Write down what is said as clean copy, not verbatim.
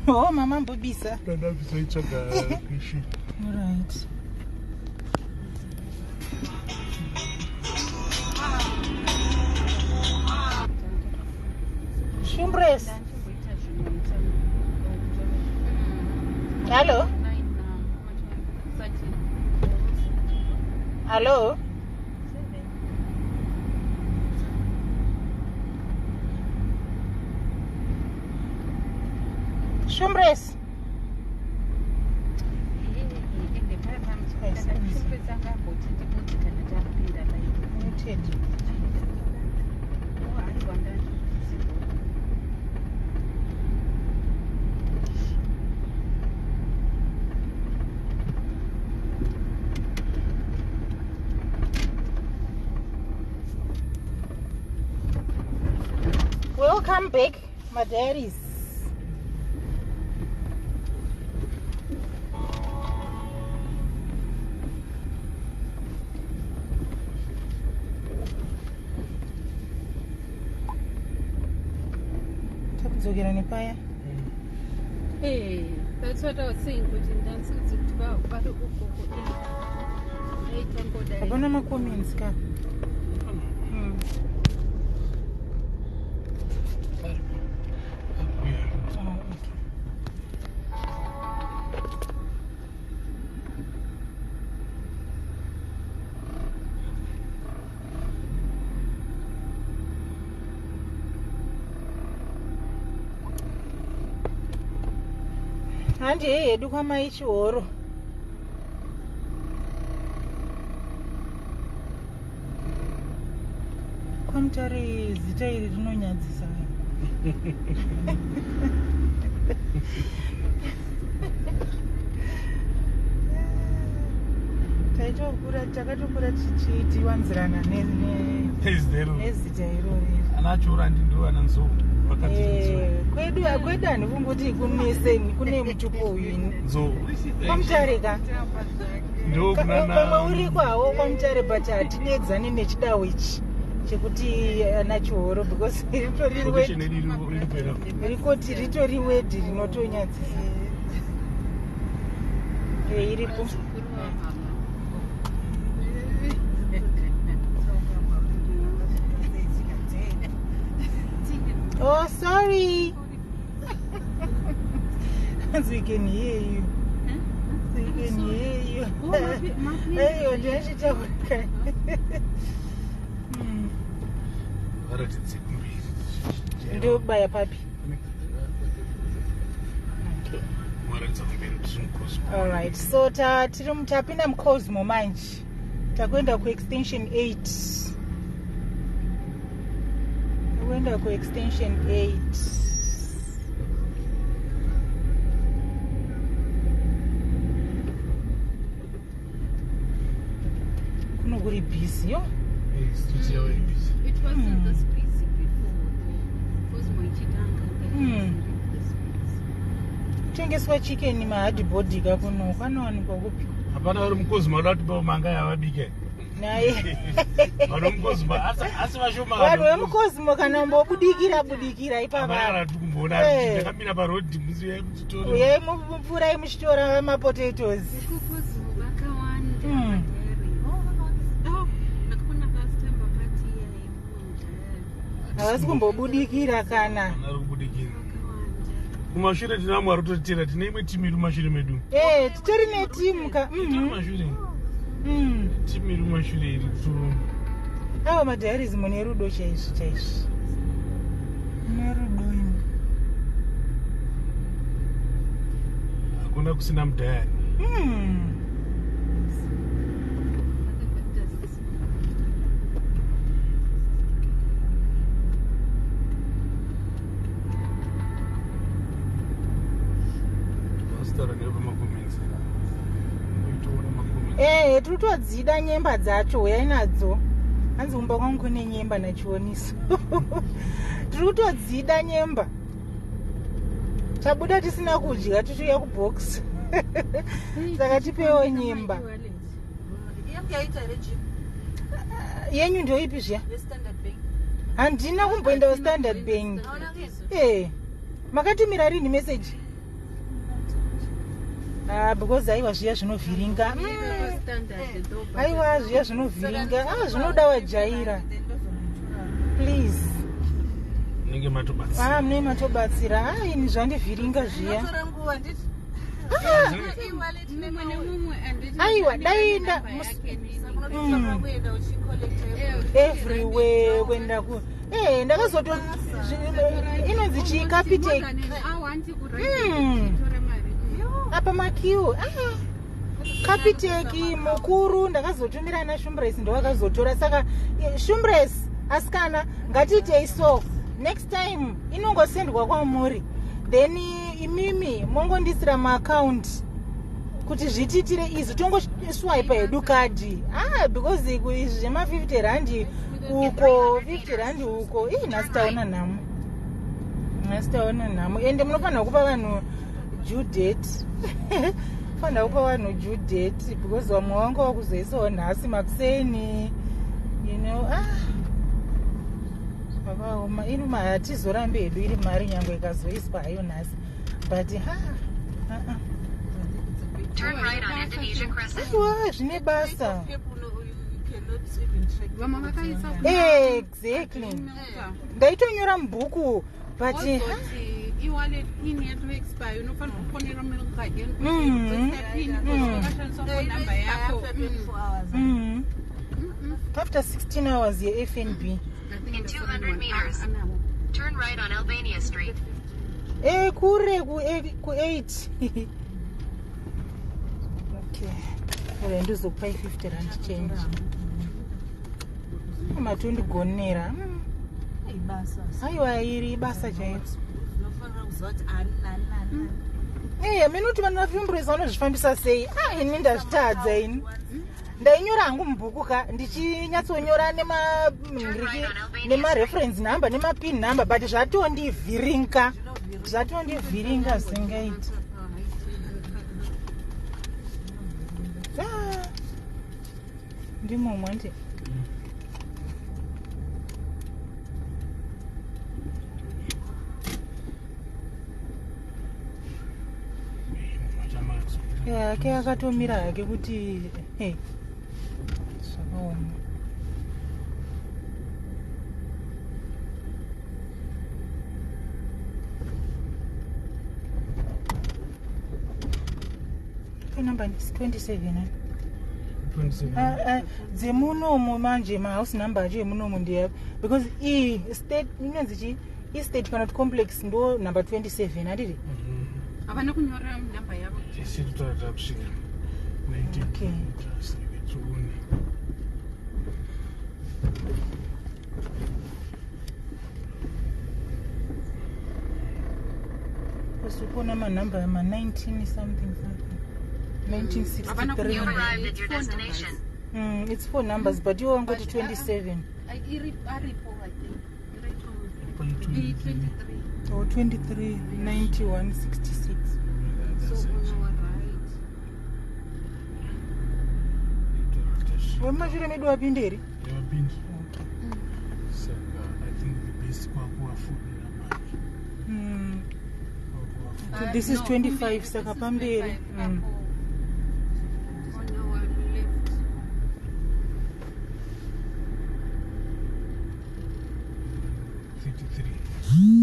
Oh, mama mbobisa. Ndabisa ichaka kishi. All right. Shumbres. Hello. Hello. Shumbres. Welcome back, my daddies. Takuzogera nepaya. Hey, that's what I was saying. Abona ma comments ka. Handi hedu kwamai Chihoro. Kwamutare zita iri rinonyadzisa. Takatokura tichiwanzirana nezita irori. Anachura ndindo ananzo. Kwedu hakwedani kungoti kune mutupo uyu kwamutareka pamwe uri kwawo kwamutare but hatinedzani nechidawo ichi chekuti ana Chihoro because rikoti ritori wedhi rinotonyadzisa iripo. Oh, sorry. So we can hear you. So we can hear you. Hey, you're just talking. Do buy a puppy. Okay. All right. So tapinda mCosmo manje. Takwenda ku extension 8. Wenda ku extension 8. Kuno kuri busy yo? Yes, it wasn't this busy before. Cosmo ichitanga. Tengeswa chicken mahadibhodhi kuno kwanowanikwa kupi? Hapana uri mCosmo wadatipa manga yavabike. Naye vanhu vemuCosmo kana mbobudikira ipapa uyai mupfurai muchitora mapotatoes. Havasi kumbobudikira kana kumashure tina mwari totera tine imwe timu iri mumashure medu. Titori netimu ka timu iri mumashure iri ava madhairis mune rudo chaizvo mune rudo imi hakuna kusina mudhayari. tiri kutodzida nyemba dzacho uyai nadzo. Hanzi kumba kwangu kune nyemba nachioniso. Tiri kutodzida nyemba. Tabuda tisina kudya tituya kubox. Saka tipewo nyemba. Yenyu ndio ipi zviya? Handina kumboenda Standard Bank. Makatumira rini message? because aiwa zviya zvinovhiringa aiwa zviya zvinovhiringa zvinoda wajaira please Munenge matobatsira. munenge matobatsira ini zvandivhiringa zviya aiwa dainda everywhere kwenda ku ndakazoto inonzi chikapiteki apa makiu kapiteki mukuru ndakazotumira na shumbresi ndowakazotora saka shumbresi asikana ngatiitei so next time inongosendwa kwamuri then imimi mongondisira maakaunti kuti zvitiitire izvi tongoswipa hedu kadhi because izvi zvema 50 rand uko 50 rand uko nhasi taona nhamo ende munofanira kupa vanhu due date fanira kupa vanhu due date because vamwe wangu wakuzoisawo nhasi makuseni vakaoma ino hatizorambe hedu iri mari nyange ikazoiswa hayo nhasi but aiwa zvine basa exactly ndaitonyora mubhuku but after 16 hours yeFNB. In 200 meters, turn right on Albania Street. Kure ku 8. Okay. Ora ndizokupa 50 rand change. Matondigonera. Aiwa iri basa chaiyo. Minoti vanhu vafimburisa vanozvifambisa sei? Ini ndazvitadza ini. Ndainyora hangu mubhuku ka ndichinyatsonyora nemareference number nemapin number but zvatondivhiringa zingaiti ndimo mwande yake akatomira hake kuti zvakaoma number 27 dzemunomo manje mahouse number acho emunomo ndeyapo because state inonzi chi estate kana kuti complex ndo number 27 adiri havana kunyora namba yavo tisitotata kusvika 19 Okay. tuone usikuona manhamba ma19 something 1963 You arrived at your destination. It's 4 numbers but you want to 27 or 23 91 66 wemashure medu wapinderi yavapindi saka I think the best kwakuwafudira manje this is 25 saka pamberi 33